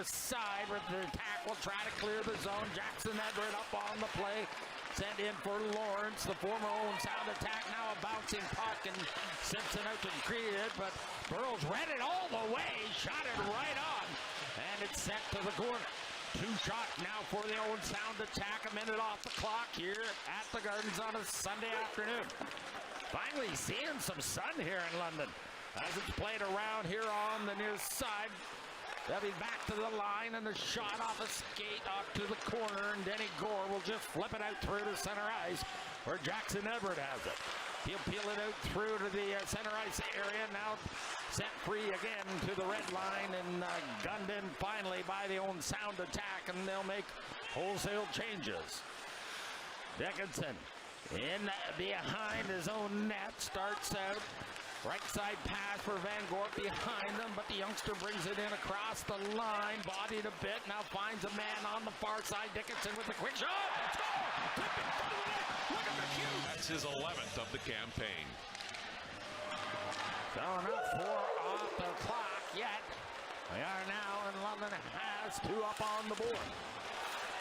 near side with the tackle, try to clear the zone. Jackson Edward up on the play. Sent in for Lawrence, the former Owen Sound attack, now a bouncing puck, and Simpson out to create it, but Burrows read it all the way, shot it right on, and it's sent to the corner. Two-shot now for the Owen Sound attack, a minute off the clock here at the Gardens on a Sunday afternoon. Finally seeing some sun here in London as it's played around here on the near side. They'll be back to the line, and the shot off a skate off to the corner, and Denny Gore will just flip it out through to center ice where Jackson Edward has it. He'll peel it out through to the center ice area, now set free again to the red line, and gunned in finally by the Owen Sound attack, and they'll make wholesale changes. Dickinson in behind his own net, starts out. Right side pass for Van Gorp behind them, but the youngster brings it in across the line, bodied a bit, now finds a man on the far side. Dickinson with a quick shot. Score! Tip in front of the net. Look at the cue. That's his 11th of the campaign. So not 4 off the clock yet. We are now, and London has 2 up on the board.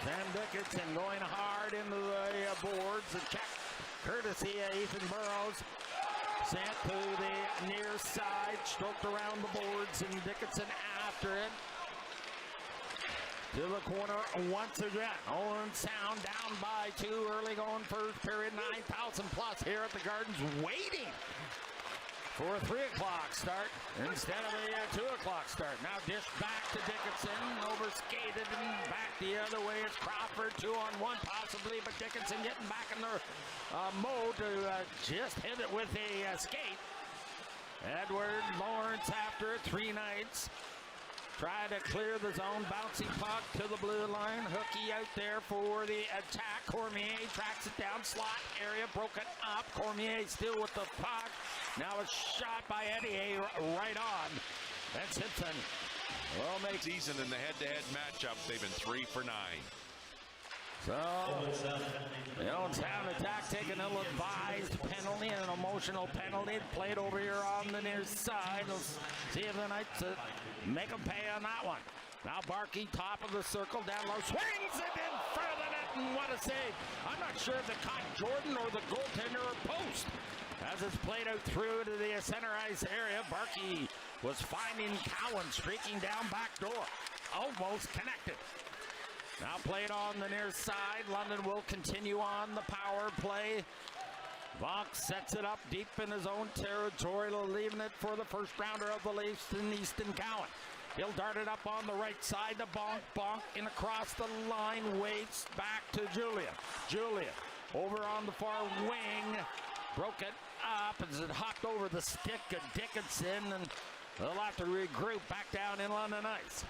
Sam Dickinson going hard into the boards. A check courtesy of Ethan Burrows. Sent to the near side, stroked around the boards, and Dickinson after it. To the corner once again. Owen Sound down by 2 early going first period, 9,000 plus here at the Gardens, waiting for a 3 o'clock start instead of a 2 o'clock start. Now dish back to Dickinson, over skated and back the other way. It's Crawford, 2-on-1 possibly, but Dickinson getting back in their mode to just hit it with a skate. Edward Lawrence after it, 3 Knights. Try to clear the zone, bouncing puck to the blue line. Hooky out there for the attack. Cormier tracks it down, slot area broken up. Cormier still with the puck. Now a shot by Eddie right on. And Simpson will make season in the head-to-head matchup. They've been 3 for 9. So, the Owen Sound attack taking an ill-advised penalty, an emotional penalty played over here on the near side. We'll see if the Knights make them pay on that one. Now Barkey, top of the circle, down low, swings it in front of the net, and what a save. I'm not sure if it caught Jordan or the goaltender or post. As it's played out through to the center ice area, Barkey was finding Cowan streaking down back door. Almost connected. Now played on the near side. London will continue on the power play. Vox sets it up deep in his own territory, leaving it for the first rounder of the Leafs in Easton Cowan. He'll dart it up on the right side, the bonk, in across the line, waits back to Julian. Julian over on the far wing, broke it up as it hopped over the stick of Dickinson, and they'll have to regroup back down in London ice.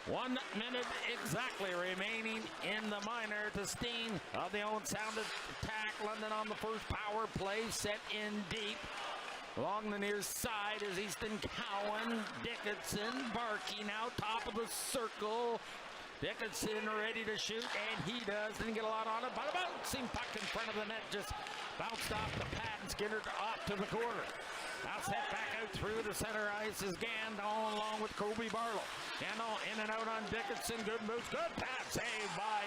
1 minute exactly remaining in the minor to Steen of the Owen Sound attack. London on the first power play, set in deep. Along the near side is Easton Cowan, Dickinson, Barkey now top of the circle. Dickinson ready to shoot, and he does. Didn't get a lot on it, but a bouncing puck in front of the net just bounced off the pad and skittered off to the corner. Now set back out through the center ice is Gandon along with Kobe Barlow. Gandon in and out on Dickinson. Good moves, good pass saved by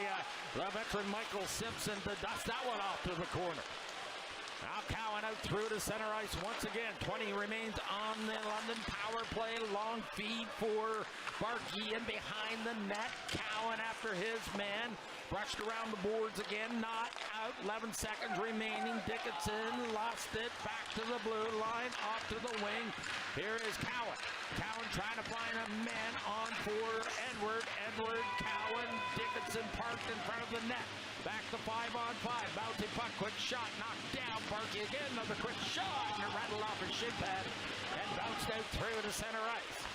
the veteran Michael Simpson to dust that one off to the corner. Now Cowan out through the center ice once again. 20 remains on the London power play. Long feed for Barkey in behind the net. Cowan after his man. Brushed around the boards again, not out. 11 seconds remaining. Dickinson lost it back to the blue line, off to the wing. Here is Cowan. Cowan trying to find a man on for Edward. Edward, Cowan, Dickinson parked in front of the net. Back to 5-on-5. Bounty puck, quick shot, knocked down. Barkey again, another quick shot, and it rattled off his shin pad and bounced out through to center ice.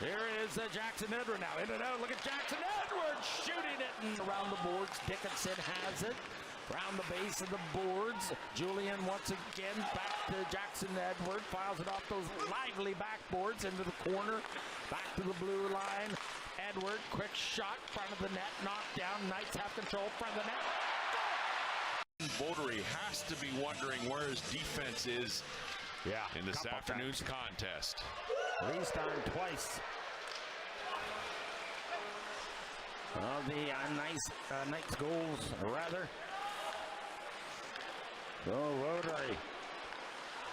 Here is Jackson Edward now. In and out. Look at Jackson Edward shooting it and around the boards. Dickinson has it. Around the base of the boards. Julian once again back to Jackson Edward. Files it off those lively backboards into the corner. Back to the blue line. Edward, quick shot, front of the net, knocked down. Knights have control, front of the net. Votary has to be wondering where his defense is in this afternoon's contest. Least on twice. of the Knights goals, rather. So Rotary,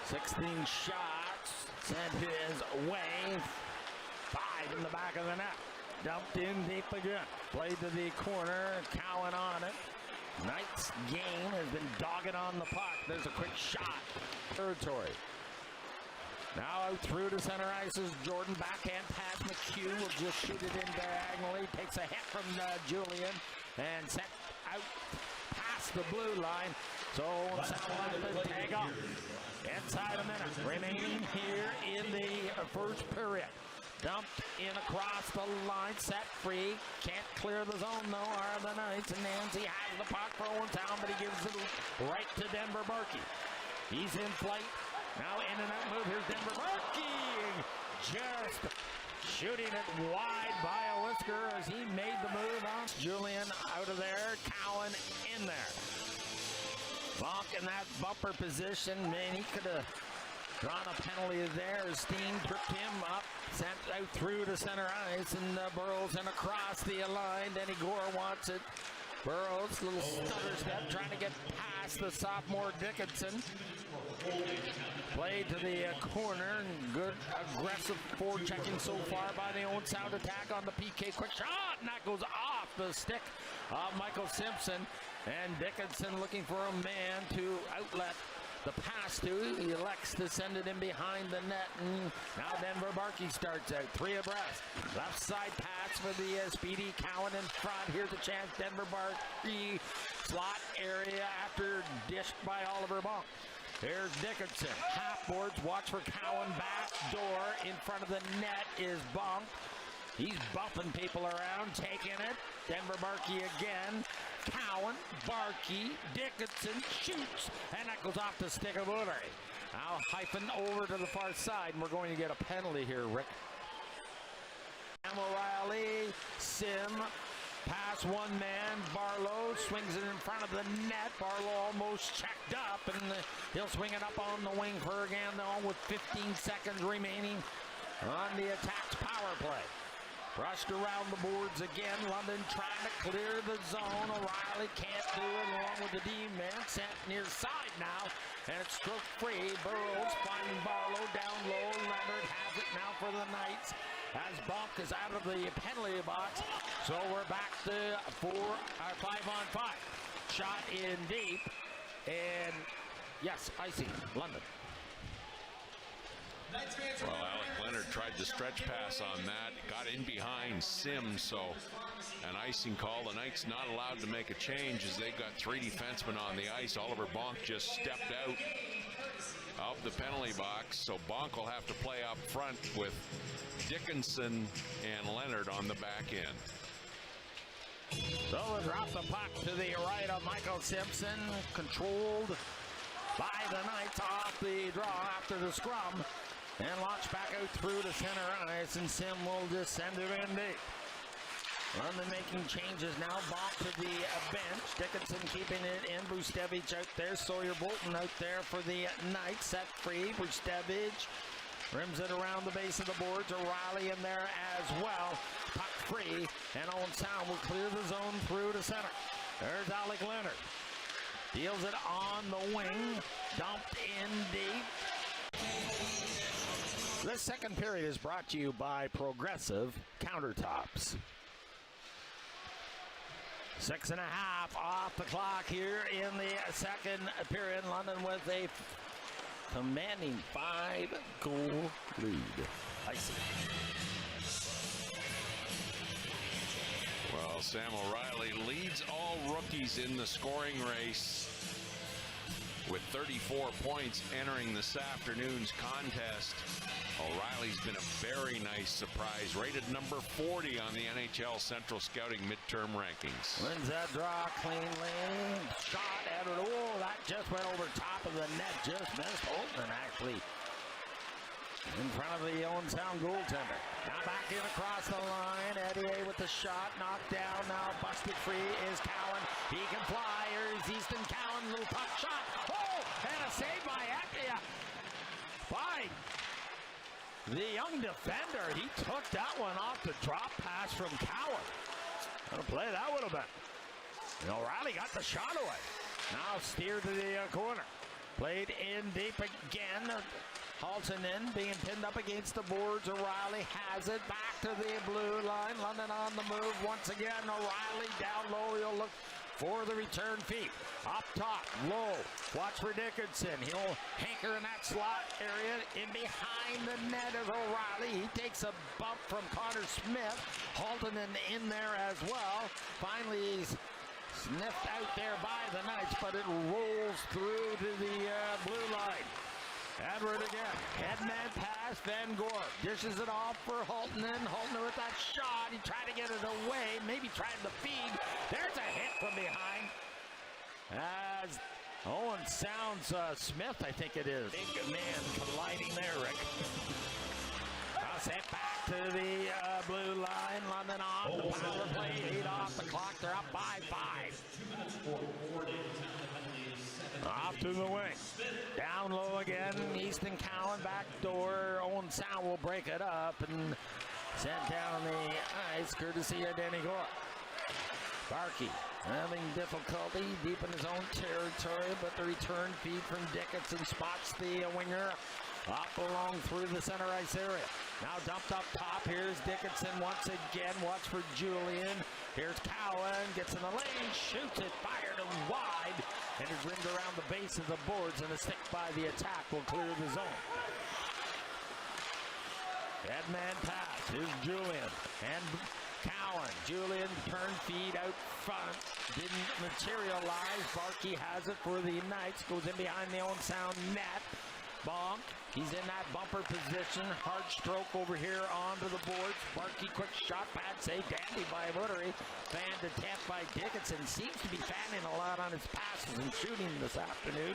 16 shots sent his way. 5 in the back of the net. Dumped in deep again. Played to the corner. Cowan on it. Knights game has been dogging on the puck. There's a quick shot. Territory. Now out through to center ice is Jordan. Backhand pass. McHugh will just shoot it in diagonally. Takes a hit from Julian and sent out past the blue line. So Sam tag off. Inside a minute remaining here in the first period. Dumped in across the line, set free. Can't clear the zone though, are the Knights. And Nancy has the puck for Owentown, but he gives it right to Denver Barkey. He's in flight. Now in and out move. Here's Denver Barkey. Just shooting it wide by a whisker as he made the move on Julian out of there. Cowan in there. Bonk in that bumper position. Man, he could have drawn a penalty there. Steen tripped him up, sent out through to center ice, and Burrows and across the line. Denny Gore wants it. Burrows, little stutter step, trying to get past the sophomore Dickinson. Played to the corner. Good aggressive forechecking so far by the own sound attack on the PK. Quick shot, and that goes off the stick of Michael Simpson. And Dickinson looking for a man to outlet the pass to. He elects to send it in behind the net, and now Denver Barkey starts out 3 abreast. Left side pass for the speedy Cowan in front. Here's a chance. Denver Barkey slot area after dished by Oliver Bonk. Here's Dickinson. Half boards. Watch for Cowan. Back door in front of the net is Bonk. He's bumping people around, taking it. Denver Barkey again. Cowan, Barkey, Dickinson shoots, and that goes off the stick of Woodary. Now hyphen over to the far side, and we're going to get a penalty here, Rick. Sam O'Reilly, Sim, pass one man, Barlow swings it in front of the net. Barlow almost checked up, and he'll swing it up on the wing for again, though, with 15 seconds remaining on the attack's power play. Rushed around the boards again. London trying to clear the zone. O'Reilly can't do it along with the D-man. Sent near side now. And it's stroke free. Burrows finding Barlow down low. Leonard has it now for the Knights as Bonk is out of the penalty box. So we're back to 5-on-5. Shot in deep. And yes, icy. London. Well, Alec Leonard tried the stretch pass on that, got in behind Sim, so an icing call. The Knights not allowed to make a change as they got 3 defensemen on the ice. Oliver Bonk just stepped out of the penalty box, so Bonk will have to play up front with Dickinson and Leonard on the back end. So we'll drop the puck to the right of Michael Simpson, controlled by the Knights off the draw after the scrum. And launch back out through the center ice, and Sim will just send it in deep. London making changes now. Bonk to the bench. Dickinson keeping it in. Brustevich out there. Sawyer Bolton out there for the Knights. Set free. Brustevich rims it around the base of the boards. O'Reilly in there as well. Puck free. And Owen Sound will clear the zone through to center. There's Alec Leonard. Deals it on the wing. Dumped in deep. This second period is brought to you by Progressive Countertops. 6.5 off the clock here in the second period. London with a commanding 5-goal lead. Icy. Well, Sam O'Reilly leads all rookies in the scoring race with 34 points entering this afternoon's contest. O'Reilly's been a very nice surprise, rated number 40 on the NHL Central Scouting midterm rankings. Wins that draw cleanly. Shot at it. Oh, that just went over top of the net. Just missed Holtman, actually. In front of the Owen Sound goaltender. Now back in across the line. Eddie with the shot. Knocked down. Now busted free is Cowan. He can fly. Here's Easton Cowan. Little puck shot. Oh, and a save by Ekia. By the young defender. He took that one off the drop pass from Cowan. What a play that would have been. And O'Reilly got the shot away. Now steered to the corner. Played in deep again. Halton in, being pinned up against the boards. O'Reilly has it back to the blue line. London on the move once again. O'Reilly down low. He'll look for the return feed. Up top, low. Watch for Dickinson. He'll hanker in that slot area. In behind the net is O'Reilly. He takes a bump from Connor Smith. Halton in there as well. Finally, he's sniffed out there by the Knights, but it rolls through to the blue line. Edward again. Headman pass. Van Gore dishes it off for Halton. Halton with that shot. He tried to get it away. Maybe tried to feed. There's a hit from behind. As Owen sounds Smith, I think it is. Big man colliding there, Rick. Pass it back to the blue line. London off the power play. 8 off the clock. They're up by 5. Off to the wing. Down low again. Easton Cowan back door. Owen Sound will break it up and sent down the ice courtesy of Danny Gore. Barkey having difficulty deep in his own territory, but the return feed from Dickinson spots the winger up along through the center ice area. Now dumped up top. Here's Dickinson once again. Watch for Julian. Here's Cowan. Gets in the lane. Shoots it. Fired and wide. And is rimmed around the base of the boards. And a stick by the attack will clear the zone. Headman pass. Here's Julian. And Cowan. Julian turn feed out front. Didn't materialize. Barkey has it for the Knights. Goes in behind the Owen Sound net. Bonk. He's in that bumper position. Hard stroke over here onto the boards. Barkey, quick shot. Bad save. Dandy by Woodary. Fanned attempt by Dickinson. Seems to be fanning a lot on his passes and shooting this afternoon.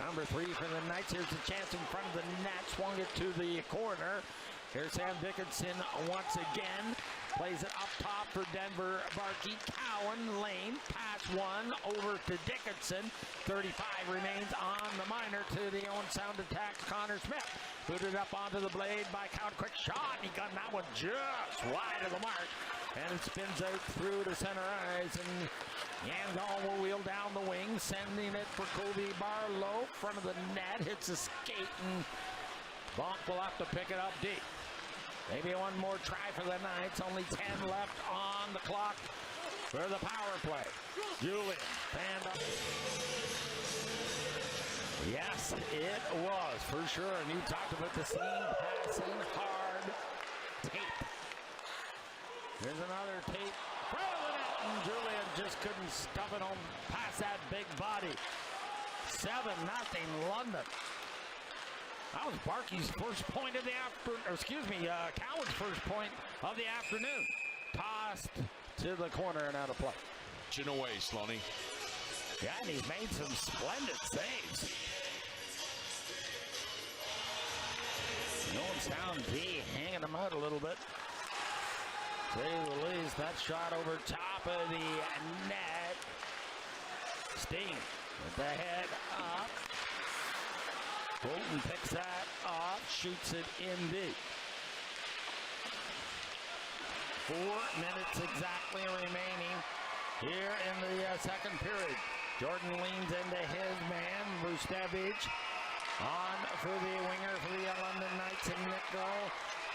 Number 3 for the Knights. Here's a chance in front of the net. Swung it to the corner. Here's Sam Dickinson once again. Plays it up top for Denver. Barkey. Cowan. Lane. Pass 1 over to Dickinson. 35 remains on the minor to the Owen Sound attack. Connor Smith. Booted up onto the blade by Cowan. Quick shot. He got that one just wide of the mark. And it spins out through the center ice. And Yangon will wheel down the wing. Sending it for Kobe Barlow. Front of the net. Hits a skate. And Bonk will have to pick it up deep. Maybe one more try for the Knights. Only 10 left on the clock for the power play. Julian, stand up. Yes, it was for sure. And you talked about the seam passing hard tape. There's another tape. And Julian just couldn't stuff it on past that big body. 7-0 London. That was Barkey's first point of the Cowan's first point of the afternoon. Tossed to the corner and out of play. Chin away, Sloaney. Yeah, and he's made some splendid saves. Owen Sound D hanging him out a little bit. Say the least, that shot over top of the net. Steen with the head up. Bolton picks that up, shoots it in deep. 4 minutes exactly remaining here in the second period. Jordan leans into his man, Vucevic. On for the winger for the London Knights and nickel.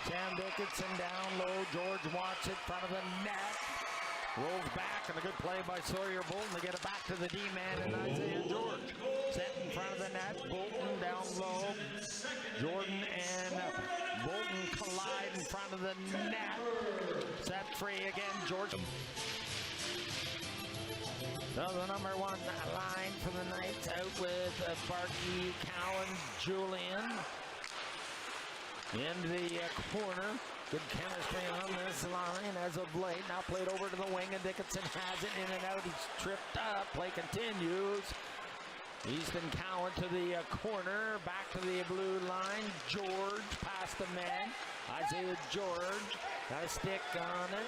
Sam Dickinson down low. George wants it in front of the net. Rolls back, and a good play by Sawyer Bolton to get it back to the D-man and Isaiah George. Set in front of the net. Bolton down low. Jordan and Bolton collide in front of the net. Set free again, George. So the number 1 line for the Knights out with Barkey, Cowan, Julian. In the corner. Good chemistry on this line as of late. Now played over to the wing, and Dickinson has it in and out. He's tripped up. Play continues. Easton Cowan to the corner. Back to the blue line. George past the man. Isaiah George got a stick on it.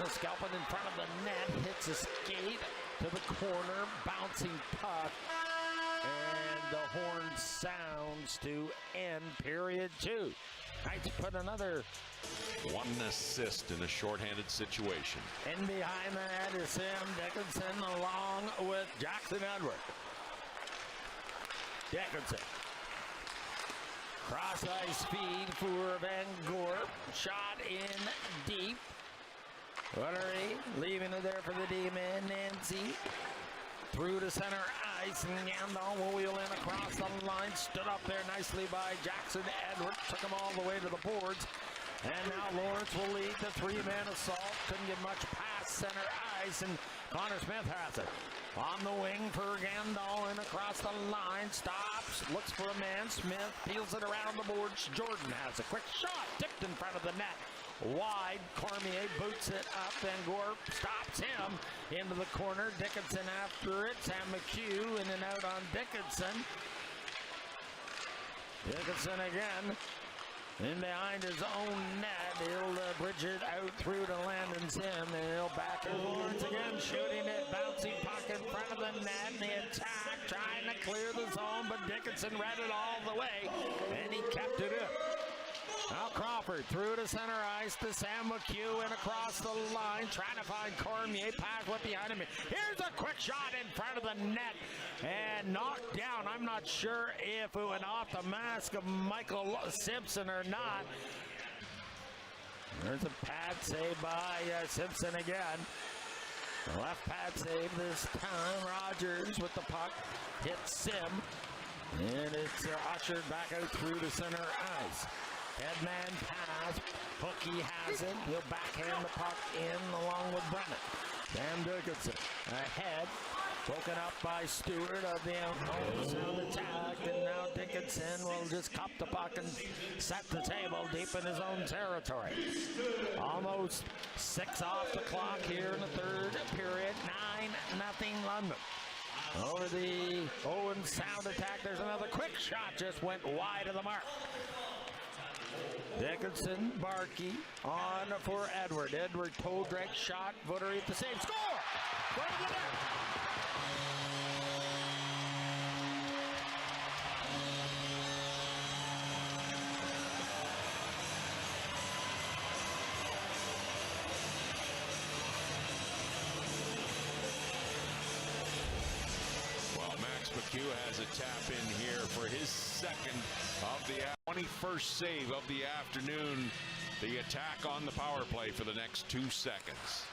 Scalping in front of the net. Hits a skate to the corner. Bouncing puck. And the horn sounds to end period 2. Knights put another one assist in a shorthanded situation. in behind the net is Sam Dickinson along with Jackson Edward. Dickinson. Cross ice feed for Van Gorp. Shot in deep. Ruttery leaving it there for the D-man, Nancy. Through to center ice, and Gandon will wheel in across the line. Stood up there nicely by Jackson Edwards. Took him all the way to the boards. And now Lawrence will lead the 3-man assault. Couldn't get much past center ice, and Connor Smith has it. On the wing for Gandon across the line. Stops, looks for a man. Smith peels it around the boards. Jordan has a quick shot. Tipped in front of the net. Wide, Cormier boots it up, Van Gorp stops him into the corner. Dickinson after it. Sam McHugh in and out on Dickinson. Dickinson again in behind his own net. He'll bridge it out through to Landon Sim, and he'll back it Lawrence again, shooting it, bouncing puck in front of the net, and the attack trying to clear the zone, but Dickinson read it all the way, and he kept it in. Now Crawford through to center ice to Sam McHugh and across the line, trying to find Cormier. Pass went behind him. Here's a quick shot in front of the net and knocked down. I'm not sure if it went off the mask of Michael Simpson or not. There's a pad save by Simpson again. The left pad save this time. Rogers with the puck hits Sim, and it's ushered back out through the center ice. Headman pass. Hookie has it. He'll backhand the puck in along with Brennan. Sam Dickinson ahead. Broken up by Stewart of the sound attack. And now Dickinson will just cup the puck and set the table deep in his own territory. Almost 6 off the clock here in the third period. 9-0 London. Over the Owen sound attack. There's another quick shot. Just went wide of the mark. Dickinson, Barkey on for Edward. Edward toe drag shot. Votary at the same score. Go to the net. Well, Max McHugh has a tap in here for his second of the 21st save of the afternoon. The attack on the power play for the next 2 seconds.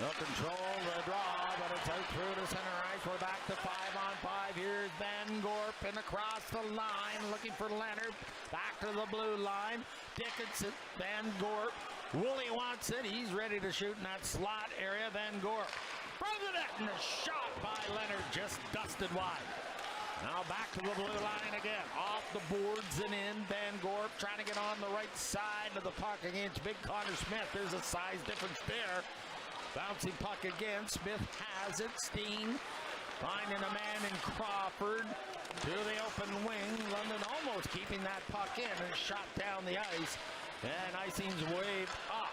No control, the draw, but it's out through to center ice. We're back to 5-on-5. Here's Van Gorp and across the line, looking for Leonard. Back to the blue line. Dickinson, Van Gorp. Woolley wants it. He's ready to shoot in that slot area. Van Gorp. From the net, and a shot by Leonard just dusted wide. Now back to the blue line again. Off the boards and in. Van Gorp trying to get on the right side of the puck against big Connor Smith. There's a size difference there. Bouncing puck again. Smith has it. Steen finding a man in Crawford to the open wing. London almost keeping that puck in and shot down the ice. And icing's waved up.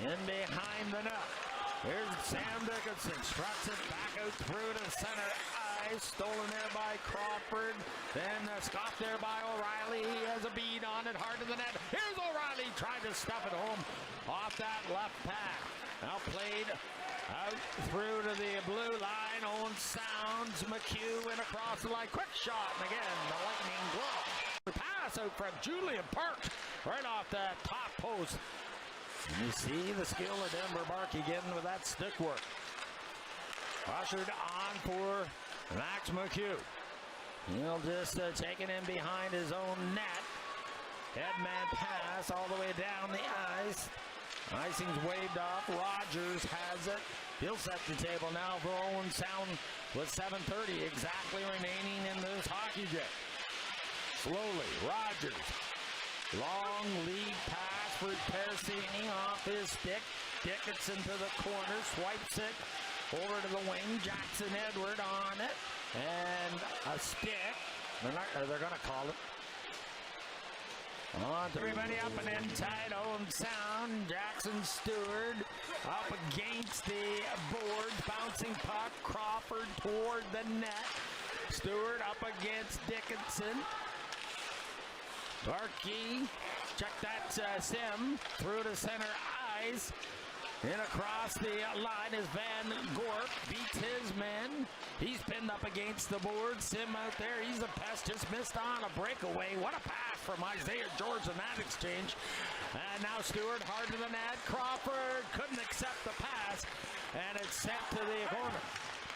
In behind the net. Here's Sam Dickinson. Struts it back out through to center ice. Stolen there by Crawford. Then scoffed there by O'Reilly. He has a bead on it. Hard to the net. Here's O'Reilly trying to stuff it home off that left pad. Now played out through to the blue line. Owen sounds. McHugh in across the line. Quick shot. And again, the lightning glove. The pass out from Julian Park. Right off that top post. You see the skill of Denver Barkey getting with that stick work. Ushered on for Max McHugh. He'll just take it in behind his own net. Headman pass all the way down the ice. Icing's waved off. Rogers has it. He'll set the table now for Owen Sound with 7:30 exactly remaining in this hockey game. Slowly, Rogers. Long lead pass for Teresini off his stick. Dickinson to the corner, swipes it over to the wing. Jackson Edward on it, and a stick. They're going to call it. On everybody up and in tight, Owen Sound. Jackson Stewart up against the board. Bouncing puck. Crawford toward the net. Stewart up against Dickinson. Barkey. Check that Sim. Through to center ice. In across the line is Van Gorp. Beats his men. He's pinned up against the board. Sim out there. He's a pest. Just missed on a breakaway. What a pass from Isaiah George in that exchange. And now Stewart hard to the net. Crawford couldn't accept the pass. And it's sent to the corner.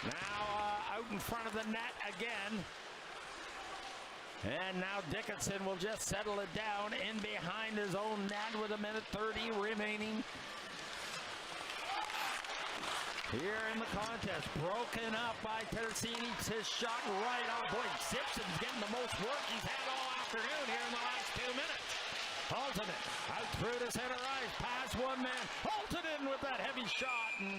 Now out in front of the net again. And now Dickinson will just settle it down in behind his own net with 1:30 remaining. Here in the contest, broken up by Teresini. His shot right on. Boy, Simpson's getting the most work he's had all afternoon here in the last 2 minutes. Haltonen out through the center ice, past one man. Haltonen with that heavy shot. And